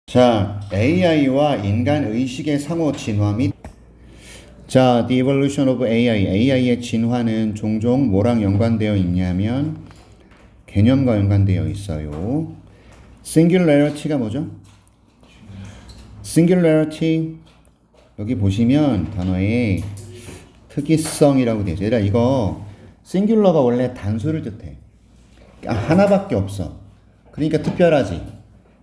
자, AI와 인간 의식의 상호 진화 및 자, The Evolution of AI, AI의 진화는 종종 뭐랑 연관되어 있냐면 개념과 연관되어 있어요. Singularity가 뭐죠? Singularity 여기 보시면 단어에 특이성이라고 되어 있어요. 이거 Singular가 원래 단수를 뜻해. 하나밖에 없어. 그러니까 특별하지.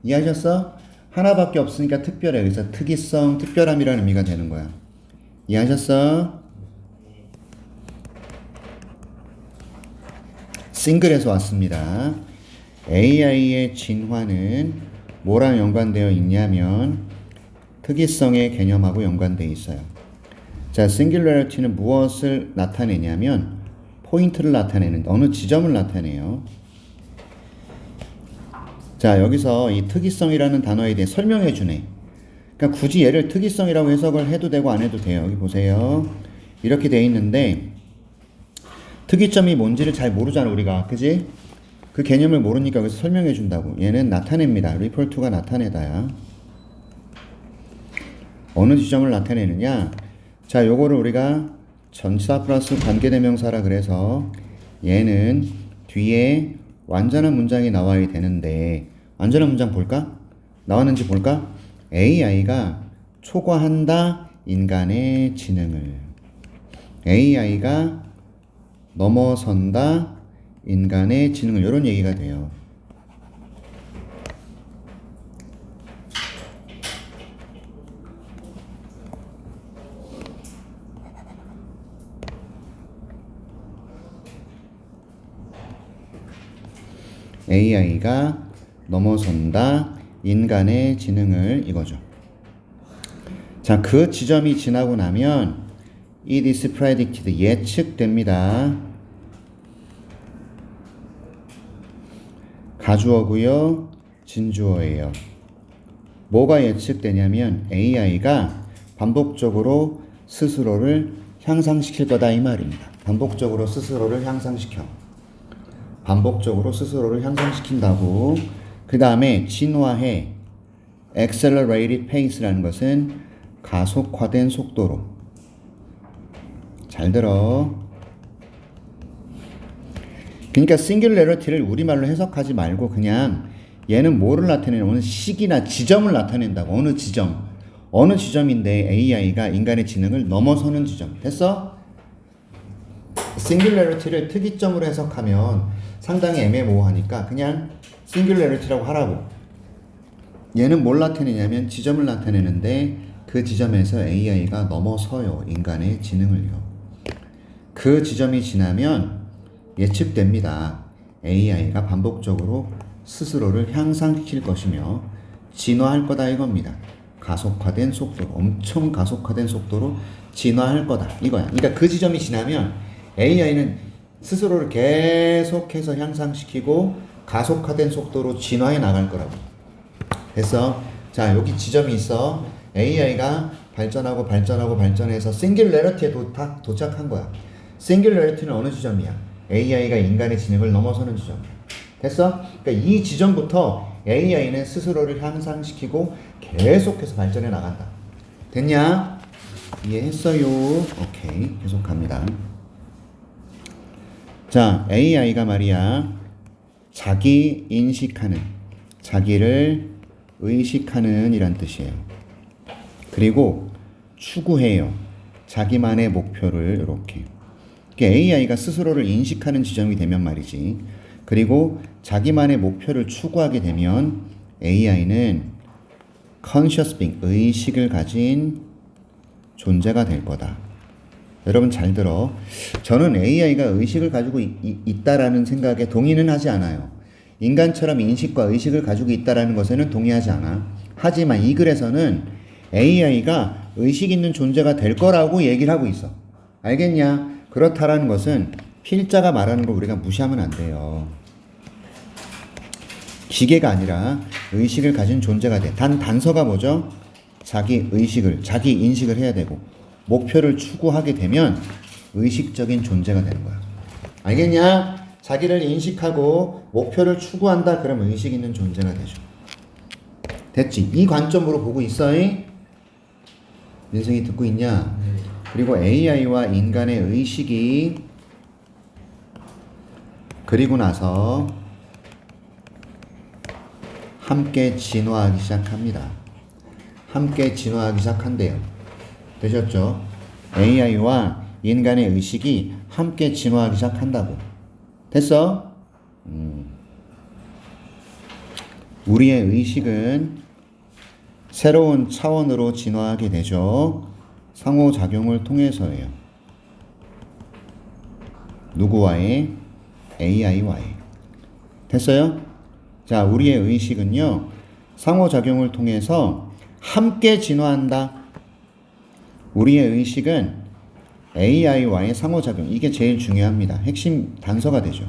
이해하셨어? 하나밖에 없으니까 특별해. 그래서 특이성, 특별함이라는 의미가 되는 거야. 이해하셨어? 싱글에서 왔습니다. AI의 진화는 뭐랑 연관되어 있냐면 특이성의 개념하고 연관되어 있어요. 자, Singularity는 무엇을 나타내냐면 포인트를 나타내는 어느 지점을 나타내요. 자, 여기서 이 특이성이라는 단어에 대해 설명해 주네. 그러니까 굳이 얘를 특이성이라고 해석을 해도 되고 안 해도 돼요. 여기 보세요. 이렇게 돼 있는데 특이점이 뭔지를 잘 모르잖아, 우리가. 그지? 그 개념을 모르니까 여기서 설명해 준다고. 얘는 나타냅니다. refer to가 나타내다야. 어느 지점을 나타내느냐? 자, 요거를 우리가 전치사 플러스 관계대명사라 그래서 얘는 뒤에 완전한 문장이 나와야 되는데 완전한 문장 볼까? 나왔는지 볼까? AI가 초과한다 인간의 지능을. AI가 넘어선다 인간의 지능을. 이런 얘기가 돼요. AI가 넘어선다 인간의 지능을 이거죠. 자, 그 지점이 지나고 나면 it is predicted 예측됩니다. 가주어고요, 진주어예요. 뭐가 예측되냐면 AI가 반복적으로 스스로를 향상시킬 거다 이 말입니다. 반복적으로 스스로를 향상시켜. 반복적으로 스스로를 향상시킨다고. 그 다음에 진화해. accelerated pace라는 것은 가속화된 속도로. 잘 들어. 그러니까 singularity를 우리말로 해석하지 말고 그냥 얘는 뭐를 나타내는 어느 시기나 지점을 나타낸다고. 어느 지점. 어느 지점인데 AI가 인간의 지능을 넘어서는 지점. 됐어? singularity를 특이점으로 해석하면 상당히 애매모호하니까 그냥 singularity라고 하라고. 얘는 뭘 나타내냐면 지점을 나타내는데 그 지점에서 AI가 넘어서요. 인간의 지능을요. 그 지점이 지나면 예측됩니다. AI가 반복적으로 스스로를 향상시킬 것이며 진화할 거다 이겁니다. 가속화된 속도로, 엄청 가속화된 속도로 진화할 거다 이거야. 그러니까 그 지점이 지나면 AI는 스스로를 계속해서 향상시키고 가속화된 속도로 진화해 나갈 거라고. 됐어? 자, 여기 지점이 있어. AI가 발전해서 싱귤러리티에 도착한 거야. 싱귤러리티는 어느 지점이야? AI가 인간의 지능을 넘어서는 지점. 됐어? 그러니까 이 지점부터 AI는 스스로를 향상시키고 계속해서 발전해 나간다. 됐냐? 이해했어요? 오케이. 계속 갑니다. 자, AI가 말이야, 자기 인식하는, 자기를 의식하는 이란 뜻이에요. 그리고 추구해요. 자기만의 목표를 이렇게. AI가 스스로를 인식하는 지점이 되면 말이지. 그리고 자기만의 목표를 추구하게 되면 AI는 conscious being, 의식을 가진 존재가 될 거다. 여러분 잘 들어. 저는 AI가 의식을 가지고 있다라는 생각에 동의는 하지 않아요. 인간처럼 인식과 의식을 가지고 있다라는 것에는 동의하지 않아. 하지만 이 글에서는 AI가 의식 있는 존재가 될 거라고 얘기를 하고 있어. 알겠냐? 그렇다라는 것은 필자가 말하는 걸 우리가 무시하면 안 돼요. 기계가 아니라 의식을 가진 존재가 돼. 단서가 뭐죠? 자기 의식을, 자기 인식을 해야 되고 목표를 추구하게 되면 의식적인 존재가 되는 거야. 알겠냐? 자기를 인식하고 목표를 추구한다. 그러면 의식 있는 존재가 되죠. 됐지? 이 관점으로 보고 있어. 이? 민승이 듣고 있냐? 그리고 AI와 인간의 의식이 그리고 나서 함께 진화하기 시작합니다. 함께 진화하기 시작한대요. 되셨죠? AI와 인간의 의식이 함께 진화하기 시작한다고. 됐어? 우리의 의식은 새로운 차원으로 진화하게 되죠. 상호작용을 통해서예요. 누구와의? AI와의. 됐어요? 자, 우리의 의식은요, 상호작용을 통해서 함께 진화한다. 우리의 의식은 AI와의 상호작용, 이게 제일 중요합니다. 핵심 단서가 되죠.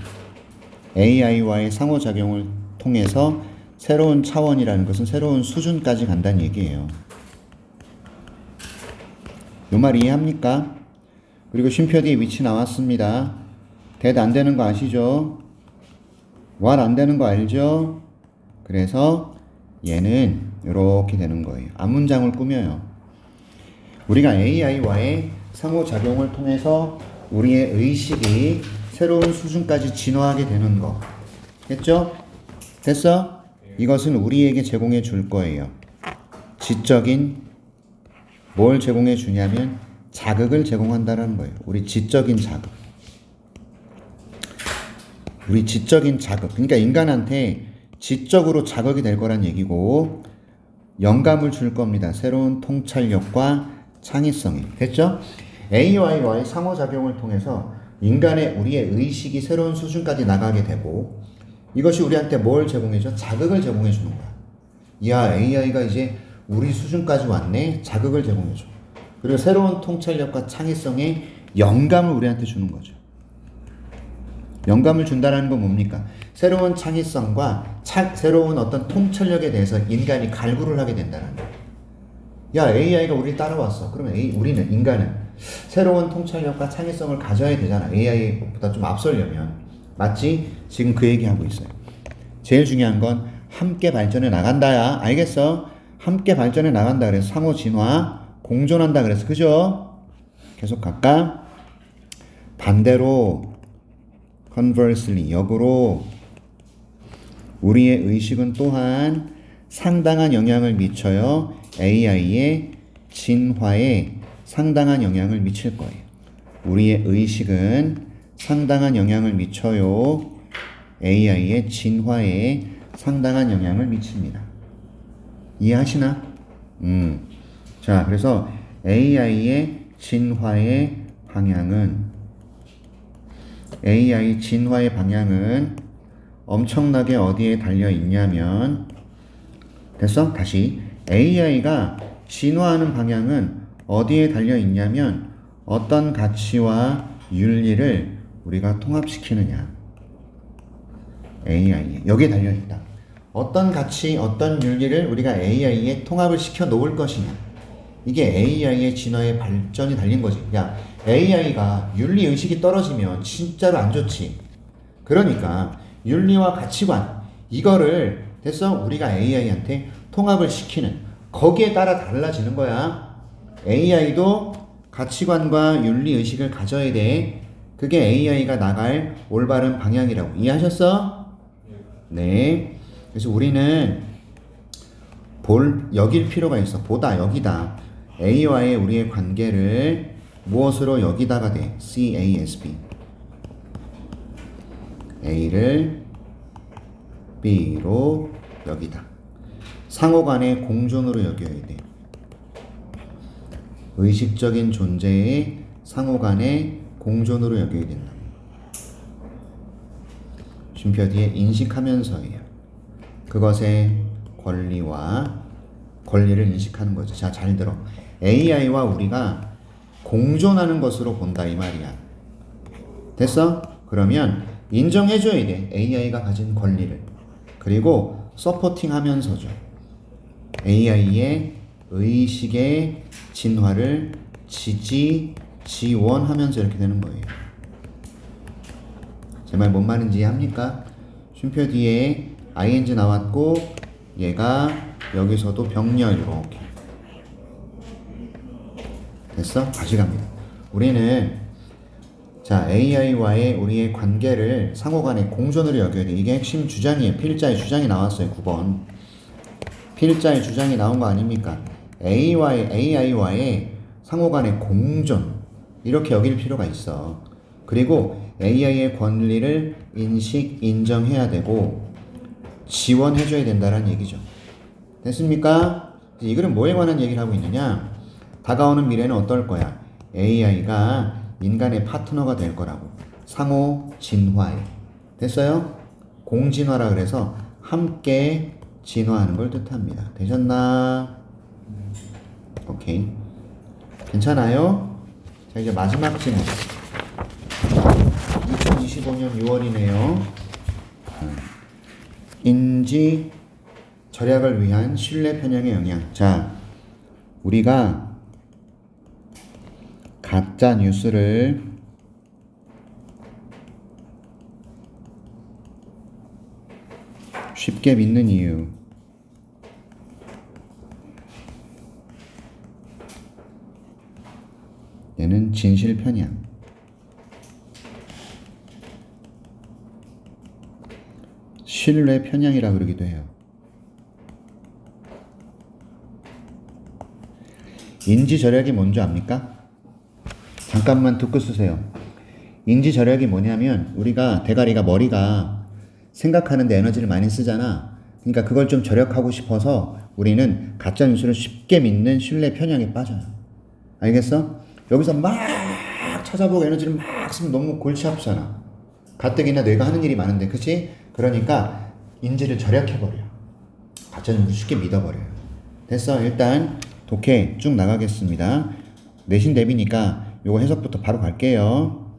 AI와의 상호작용을 통해서 새로운 차원이라는 것은 새로운 수준까지 간다는 얘기예요. 요 말 이해합니까? 그리고 쉼표 뒤에 위치 나왔습니다. 대도 안 되는 거 아시죠? what 안 되는 거 알죠? 그래서 얘는 이렇게 되는 거예요. 앞문장을 꾸며요. 우리가 AI와의 상호작용을 통해서 우리의 의식이 새로운 수준까지 진화하게 되는 거. 됐죠? 됐어? 이것은 우리에게 제공해 줄 거예요. 지적인 뭘 제공해 주냐면 자극을 제공한다는 거예요. 우리 지적인 자극. 우리 지적인 자극. 그러니까 인간한테 지적으로 자극이 될 거란 얘기고 영감을 줄 겁니다. 새로운 통찰력과 창의성이. 됐죠? AI와의 상호작용을 통해서 인간의 우리의 의식이 새로운 수준까지 나가게 되고 이것이 우리한테 뭘 제공해줘? 자극을 제공해 주는 거야. 야, AI가 이제 우리 수준까지 왔네? 자극을 제공해줘. 그리고 새로운 통찰력과 창의성의 영감을 우리한테 주는 거죠. 영감을 준다는 건 뭡니까? 새로운 창의성과 새로운 어떤 통찰력에 대해서 인간이 갈구를 하게 된다는 거예요. 야, AI가 우리 따라왔어. 그러면 우리는, 인간은 새로운 통찰력과 창의성을 가져야 되잖아. AI보다 좀 앞서려면. 맞지? 지금 그 얘기하고 있어요. 제일 중요한 건 함께 발전해 나간다야. 알겠어? 함께 발전해 나간다 그래서 상호 진화, 공존한다 그래서. 그죠? 계속 갈까? 반대로 conversely, 역으로 우리의 의식은 또한 상당한 영향을 미쳐요. AI의 진화에 상당한 영향을 미칠 거예요. 우리의 의식은 상당한 영향을 미쳐요. AI의 진화에 상당한 영향을 미칩니다. 이해하시나? 자, 그래서 AI의 진화의 방향은 엄청나게 어디에 달려 있냐면, 됐어? 다시. AI가 진화하는 방향은 어디에 달려 있냐면 어떤 가치와 윤리를 우리가 통합시키느냐. AI에. 여기에 달려 있다. 어떤 가치, 어떤 윤리를 우리가 AI에 통합을 시켜 놓을 것이냐. 이게 AI의 진화의 발전이 달린 거지. 야, AI가 윤리의식이 떨어지면 진짜로 안 좋지. 그러니까 윤리와 가치관, 이거를 됐어? 우리가 AI한테 통합을 시키는, 거기에 따라 달라지는 거야. AI도 가치관과 윤리의식을 가져야 돼. 그게 AI가 나갈 올바른 방향이라고. 이해하셨어? 네. 그래서 우리는 여길 필요가 있어. 보다, 여기다. A와의 우리의 관계를 무엇으로 여기다가 돼? CASB. A를 B로 여기다. 상호간의 공존으로 여겨야 돼. 의식적인 존재의 상호간의 공존으로 여겨야 된다. 쉼표 뒤에 인식하면서예요. 그것의 권리를 인식하는 거죠. 자, 잘 들어. AI와 우리가 공존하는 것으로 본다 이 말이야. 됐어? 그러면 인정해줘야 돼. AI가 가진 권리를. 그리고 서포팅 하면서죠. AI의 의식의 진화를 지원하면서 이렇게 되는 거예요. 제 말 뭔 말인지 이해합니까? 쉼표 뒤에 ing 나왔고 얘가 여기서도 병렬 이렇게. 됐어? 다시 갑니다. 우리는 자 AI와의 우리의 관계를 상호간의 공존으로 여겨야 돼. 이게 핵심 주장이에요. 필자의 주장이 나왔어요. 9번. 필자의 주장이 나온 거 아닙니까? AI와의 상호간의 공존 이렇게 여길 필요가 있어. 그리고 AI의 권리를 인정해야 되고 지원해줘야 된다는 얘기죠. 됐습니까? 이 글은 뭐에 관한 얘기를 하고 있느냐? 다가오는 미래는 어떨 거야? AI가 인간의 파트너가 될 거라고. 상호 진화에. 됐어요? 공진화라 그래서 함께 진화하는 걸 뜻합니다. 되셨나? 오케이. 괜찮아요? 자, 이제 마지막 질문. 2025년 6월이네요. 인지 절약을 위한 신뢰 편향의 영향. 자, 우리가 가짜 뉴스를 쉽게 믿는 이유. 얘는 진실 편향. 신뢰 편향이라 그러기도 해요. 인지 절약이 뭔지 압니까? 잠깐만 듣고 쓰세요. 인지 절약이 뭐냐면 우리가 대가리가 머리가 생각하는데 에너지를 많이 쓰잖아. 그러니까 그걸 좀 절약하고 싶어서 우리는 가짜 뉴스를 쉽게 믿는 신뢰 편향에 빠져요. 알겠어? 여기서 막 찾아보고 에너지를 막 쓰면 너무 골치 아프잖아. 가뜩이나 뇌가 하는 일이 많은데, 그치? 그러니까 인지를 절약해버려. 가짜 뉴스를 쉽게 믿어버려요. 됐어? 일단 독해 쭉 나가겠습니다. 내신 대비니까 요거 해석부터 바로 갈게요.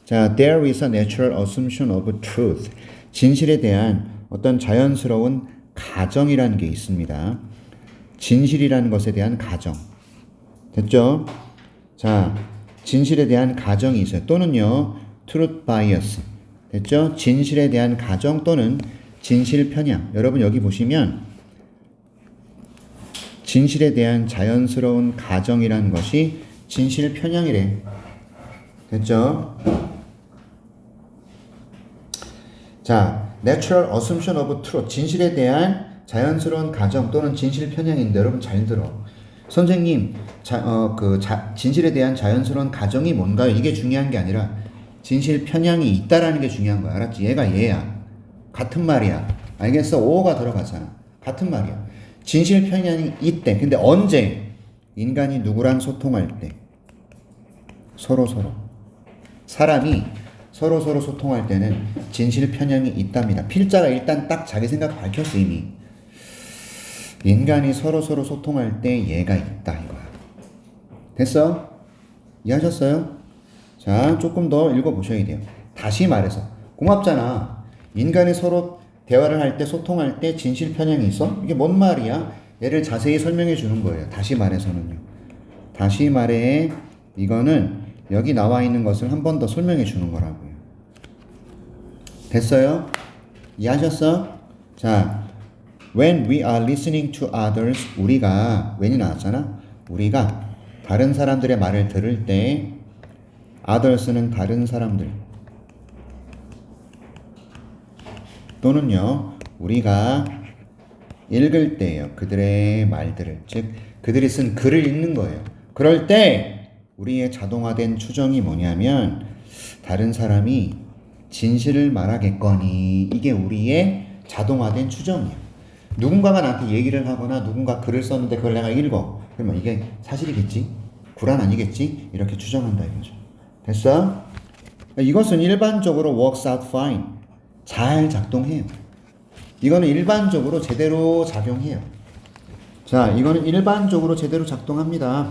자, there is a natural assumption of truth. 진실에 대한 어떤 자연스러운 가정이라는 게 있습니다. 진실이라는 것에 대한 가정. 됐죠? 자, 진실에 대한 가정이 있어요. 또는요, truth bias. 됐죠? 진실에 대한 가정 또는 진실 편향. 여러분 여기 보시면 진실에 대한 자연스러운 가정이라는 것이 진실 편향이래. 됐죠? 자, natural assumption of truth. 진실에 대한 자연스러운 가정 또는 진실 편향인데 여러분 잘 들어. 선생님, 진실에 대한 자연스러운 가정이 뭔가요? 이게 중요한 게 아니라 진실 편향이 있다라는 게 중요한 거야. 알았지? 얘가 얘야. 같은 말이야. 알겠어? 오가 들어가잖아. 같은 말이야. 진실 편향이 있대. 근데 언제? 인간이 누구랑 소통할 때. 서로. 사람이 서로 소통할 때는 진실 편향이 있답니다. 필자가 일단 딱 자기 생각 밝혔어 이미. 인간이 서로 소통할 때 얘가 있다 이거야. 됐어? 이해하셨어요? 자, 조금 더 읽어보셔야 돼요. 다시 말해서 고맙잖아. 인간이 서로 대화를 할 때 소통할 때 진실 편향이 있어? 이게 뭔 말이야? 얘를 자세히 설명해 주는 거예요. 다시 말해서는요. 다시 말해 이거는 여기 나와 있는 것을 한 번 더 설명해 주는 거라고요. 됐어요? 이해하셨어? 자, when we are listening to others, 우리가 when이 나왔잖아. 우리가 다른 사람들의 말을 들을 때 others는 다른 사람들 또는요 우리가 읽을 때예요. 그들의 말들을, 즉 그들이 쓴 글을 읽는 거예요. 그럴 때 우리의 자동화된 추정이 뭐냐면 다른 사람이 진실을 말하겠거니, 이게 우리의 자동화된 추정이에요. 누군가가 나한테 얘기를 하거나 누군가 글을 썼는데 그걸 내가 읽어. 그러면 이게 사실이겠지? 구란 아니겠지? 이렇게 추정한다 이거죠. 됐어? 이것은 일반적으로 works out fine. 잘 작동해요. 이거는 일반적으로 제대로 작용해요. 자, 이거는 일반적으로 제대로 작동합니다.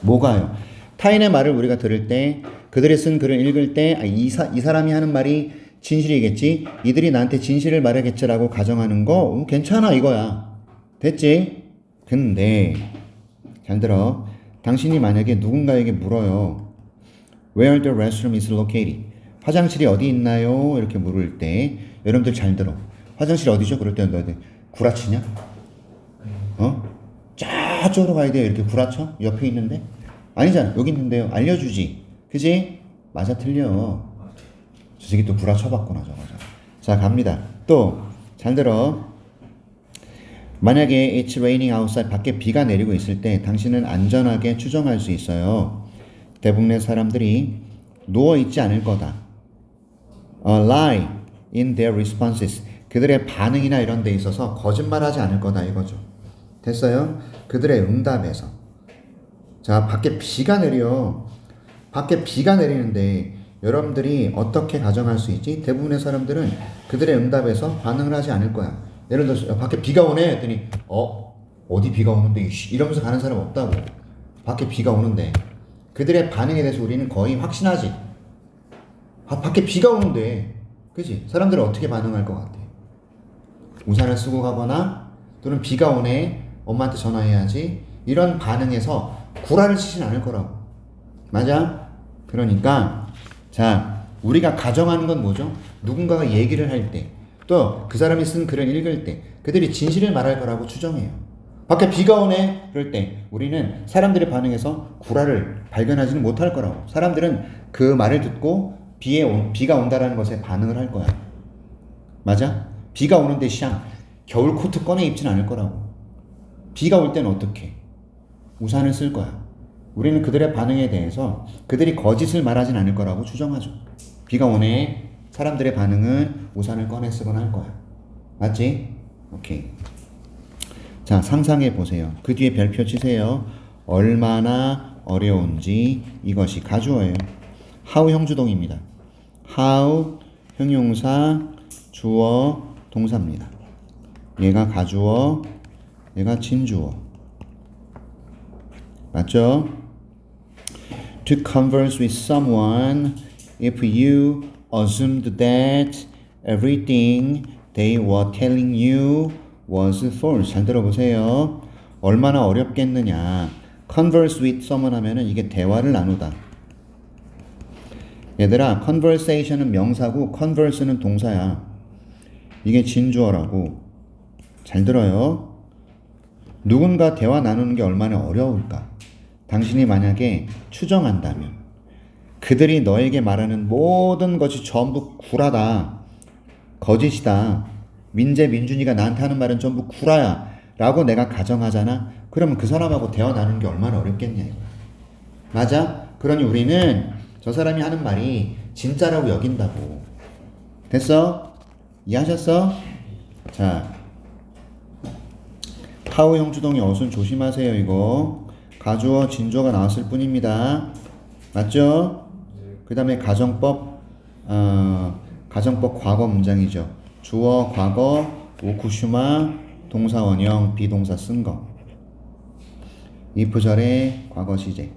뭐가요? 타인의 말을 우리가 들을 때, 그들이 쓴 글을 읽을 때, 이 사람이 하는 말이 진실이겠지? 이들이 나한테 진실을 말하겠지라고 가정하는 거 괜찮아 이거야. 됐지? 근데 잘 들어. 당신이 만약에 누군가에게 물어요. Where the restroom is located? 화장실이 어디 있나요? 이렇게 물을 때 여러분들 잘 들어. 화장실이 어디죠? 그럴 때 너희들 구라치냐? 저쪽으로 가야 돼요. 이렇게 구라쳐? 옆에 있는데? 아니잖아. 여기 있는데요. 알려주지. 그지? 맞아, 틀려. 저 새끼 또 구라쳐봤구나, 저거. 자, 갑니다. 또, 잘 들어. 만약에 it's raining outside, 밖에 비가 내리고 있을 때 당신은 안전하게 추정할 수 있어요. 대부분의 사람들이 누워있지 않을 거다. Lie in their responses. 그들의 반응이나 이런 데 있어서 거짓말하지 않을 거다 이거죠. 됐어요? 그들의 응답에서. 자, 밖에 비가 내려. 밖에 비가 내리는데 여러분들이 어떻게 가정할 수 있지? 대부분의 사람들은 그들의 응답에서 반응을 하지 않을 거야. 예를 들어서 밖에 비가 오네 했더니 어디 비가 오는데 이러면서 가는 사람 없다고. 밖에 비가 오는데 그들의 반응에 대해서 우리는 거의 확신하지. 밖에 비가 오는데 그치? 사람들은 어떻게 반응할 것 같아? 우산을 쓰고 가거나 또는 비가 오네 엄마한테 전화해야지 이런 반응에서 구라를 치진 않을 거라고. 맞아? 그러니까 자, 우리가 가정하는 건 뭐죠? 누군가가 얘기를 할 때, 또 그 사람이 쓴 글을 읽을 때 그들이 진실을 말할 거라고 추정해요. 밖에 비가 오네 그럴 때 우리는 사람들의 반응에서 구라를 발견하지는 못할 거라고. 사람들은 그 말을 듣고 비가 온다라는 것에 반응을 할 거야. 맞아? 비가 오는데 겨울 코트 꺼내 입진 않을 거라고. 비가 올 때는 어떻게? 우산을 쓸 거야. 우리는 그들의 반응에 대해서 그들이 거짓을 말하진 않을 거라고 추정하죠. 비가 오네. 사람들의 반응은 우산을 꺼내 쓰거나 할 거야. 맞지? 오케이. 자, 상상해 보세요. 그 뒤에 별표 치세요. 얼마나 어려운지. 이것이 가주어예요. how 형주동입니다. how 형용사 주어 동사입니다. 얘가 가주어, 얘가 진주어. 맞죠? To converse with someone if you assumed that everything they were telling you was false. 잘 들어보세요. 얼마나 어렵겠느냐. converse with someone 하면은 이게 대화를 나누다. 얘들아, conversation은 명사고 converse는 동사야. 이게 진주어라고. 잘 들어요. 누군가 대화 나누는 게 얼마나 어려울까? 당신이 만약에 추정한다면 그들이 너에게 말하는 모든 것이 전부 구라다. 거짓이다. 민준이가 나한테 하는 말은 전부 구라야. 라고 내가 가정하잖아. 그러면 그 사람하고 대화 나누는 게 얼마나 어렵겠냐 이거야. 맞아? 그러니 우리는 저 사람이 하는 말이 진짜라고 여긴다고. 됐어? 이해하셨어? 자, how 형주동의 어순 조심하세요. 이거 가주어 진주어가 나왔을 뿐입니다. 맞죠? 그 다음에 가정법 과거 문장이죠. 주어 과거 오쿠슈마 동사 원형 비동사 쓴 거. if절의 과거 시제,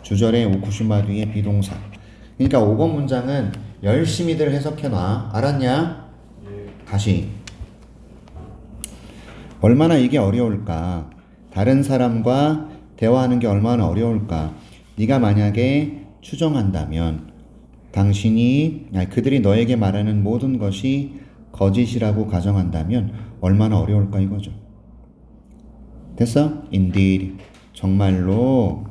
주절의 오쿠슈마 뒤에 비동사. 그러니까 5번 문장은 열심히들 해석해놔. 알았냐? 다시. 얼마나 이게 어려울까? 다른 사람과 대화하는 게 얼마나 어려울까? 네가 만약에 추정한다면 그들이 너에게 말하는 모든 것이 거짓이라고 가정한다면 얼마나 어려울까 이거죠. 됐어? Indeed. 정말로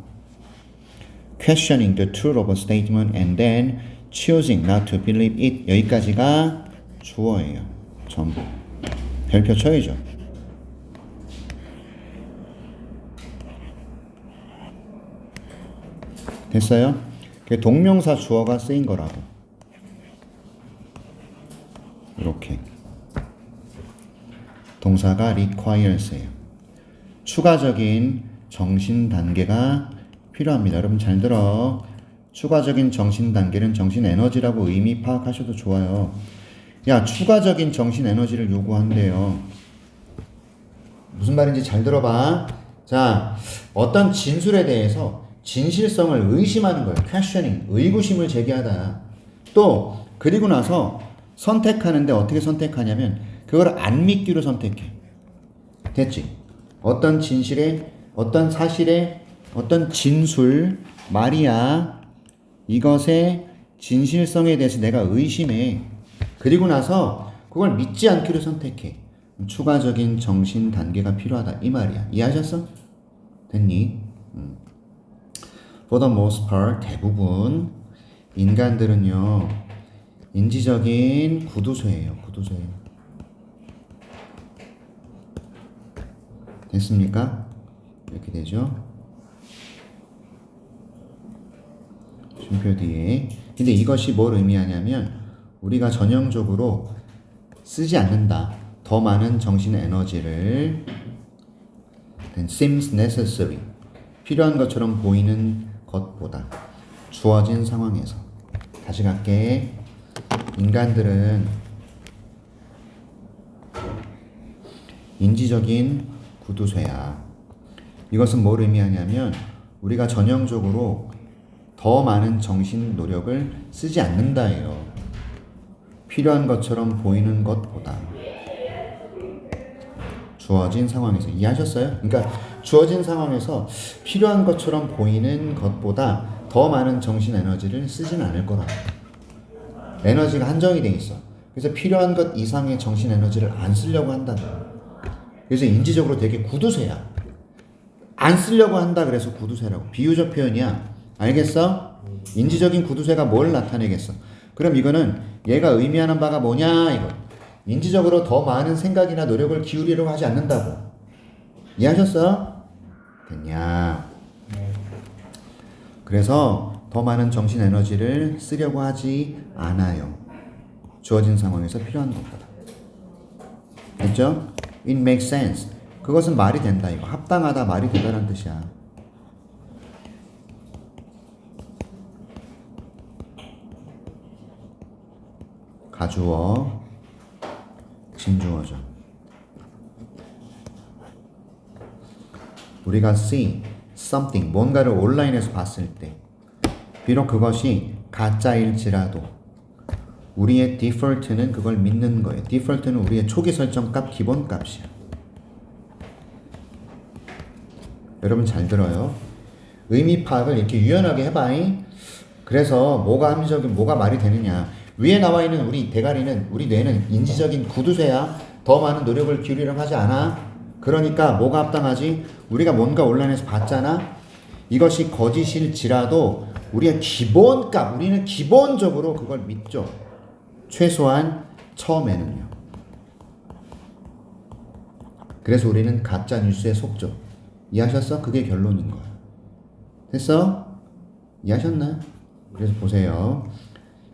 questioning the truth of a statement and then choosing not to believe it. 여기까지가 주어예요. 전부. 별표 쳐야죠. 됐어요? 동명사 주어가 쓰인 거라고. 이렇게. 동사가 requires예요. 추가적인 정신 단계가 필요합니다. 여러분 잘 들어. 추가적인 정신 단계는 정신 에너지라고 의미 파악하셔도 좋아요. 야, 추가적인 정신 에너지를 요구한대요. 무슨 말인지 잘 들어봐. 자, 어떤 진술에 대해서 진실성을 의심하는 거예요. questioning, 의구심을 제기하다. 또 그리고 나서 선택하는데 어떻게 선택하냐면 그걸 안 믿기로 선택해. 됐지? 어떤 진실에, 어떤 사실에, 어떤 진술, 말이야. 이것의 진실성에 대해서 내가 의심해. 그리고 나서 그걸 믿지 않기로 선택해. 추가적인 정신 단계가 필요하다 이 말이야. 이해하셨어? 됐니? For the most part, 대부분 인간들은요 인지적인 구두쇠예요. 구두쇠. 됐습니까? 이렇게 되죠. 쉼표 뒤에. 근데 이것이 뭘 의미하냐면 우리가 전형적으로 쓰지 않는다. 더 많은 정신 에너지를 seems necessary. 필요한 것처럼 보이는 것보다 주어진 상황에서. 다시 갈게. 인간들은 인지적인 구두쇠야. 이것은 뭘 의미하냐면 우리가 전형적으로 더 많은 정신 노력을 쓰지 않는다예요. 필요한 것처럼 보이는 것보다 주어진 상황에서. 이해하셨어요? 그러니까 주어진 상황에서 필요한 것처럼 보이는 것보다 더 많은 정신 에너지를 쓰진 않을 거라. 에너지가 한정이 돼 있어. 그래서 필요한 것 이상의 정신 에너지를 안 쓰려고 한다. 그래서 인지적으로 되게 구두쇠야. 안 쓰려고 한다 그래서 구두쇠라고. 비유적 표현이야. 알겠어? 인지적인 구두쇠가 뭘 나타내겠어? 그럼 이거는 얘가 의미하는 바가 뭐냐 이거. 인지적으로 더 많은 생각이나 노력을 기울이려고 하지 않는다고. 이해하셨어? 됐냐? 그래서 더 많은 정신 에너지를 쓰려고 하지 않아요. 주어진 상황에서 필요한 것보다. 됐죠? It makes sense. 그것은 말이 된다 이거. 합당하다 말이 되다라는 뜻이야. 가주어 진주어죠. 우리가 see something 뭔가를 온라인에서 봤을 때 비록 그것이 가짜일지라도 우리의 디폴트는 그걸 믿는 거예요. 디폴트는 우리의 초기 설정값 기본값이야. 여러분 잘 들어요. 의미 파악을 이렇게 유연하게 해봐잉. 그래서 뭐가 합리적인 뭐가 말이 되느냐. 위에 나와 있는 우리 대가리는 우리 뇌는 인지적인 구두쇠야. 더 많은 노력을 기울이려고 하지 않아. 그러니까 뭐가 합당하지? 우리가 뭔가 온라인에서 봤잖아. 이것이 거짓일지라도 우리의 기본값 우리는 기본적으로 그걸 믿죠. 최소한 처음에는요. 그래서 우리는 가짜 뉴스에 속죠. 이해하셨어? 그게 결론인 거야. 됐어? 이해하셨나? 그래서 보세요.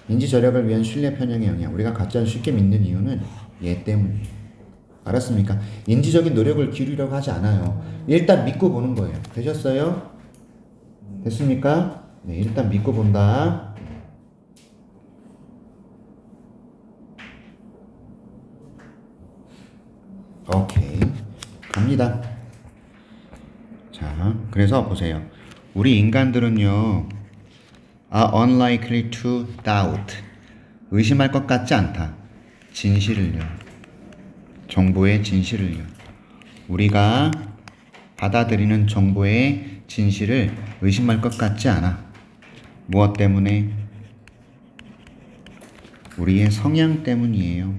인지 저력을 위한 신뢰 편향의 영향. 우리가 가짜를 쉽게 믿는 이유는 얘 때문이에요. 알았습니까? 인지적인 노력을 기울이려고 하지 않아요. 일단 믿고 보는 거예요. 되셨어요? 됐습니까? 네, 일단 믿고 본다. 오케이. 갑니다. 자, 그래서 보세요. 우리 인간들은요, are unlikely to doubt. 의심할 것 같지 않다. 진실을요. 정보의 진실을요. 우리가 받아들이는 정보의 진실을 의심할 것 같지 않아. 무엇 때문에? 우리의 성향 때문이에요.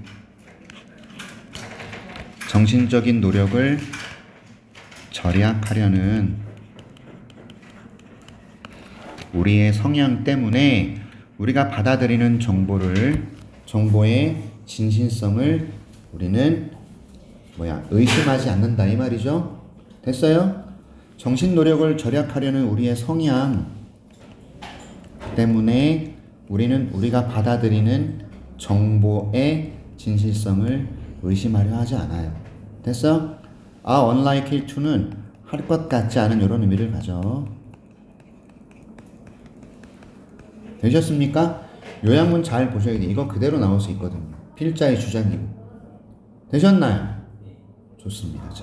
정신적인 노력을 절약하려는 우리의 성향 때문에 우리가 받아들이는 정보의 진실성을 우리는 의심하지 않는다 이 말이죠. 됐어요? 정신 노력을 절약하려는 우리의 성향 때문에 우리는 우리가 받아들이는 정보의 진실성을 의심하려 하지 않아요. 됐어? are unlikely to는 할 것 같지 않은 이런 의미를 가져. 되셨습니까? 요약문 잘 보셔야 돼. 이거 그대로 나올 수 있거든요. 필자의 주장이고. 되셨나요? 좋습니다. 자.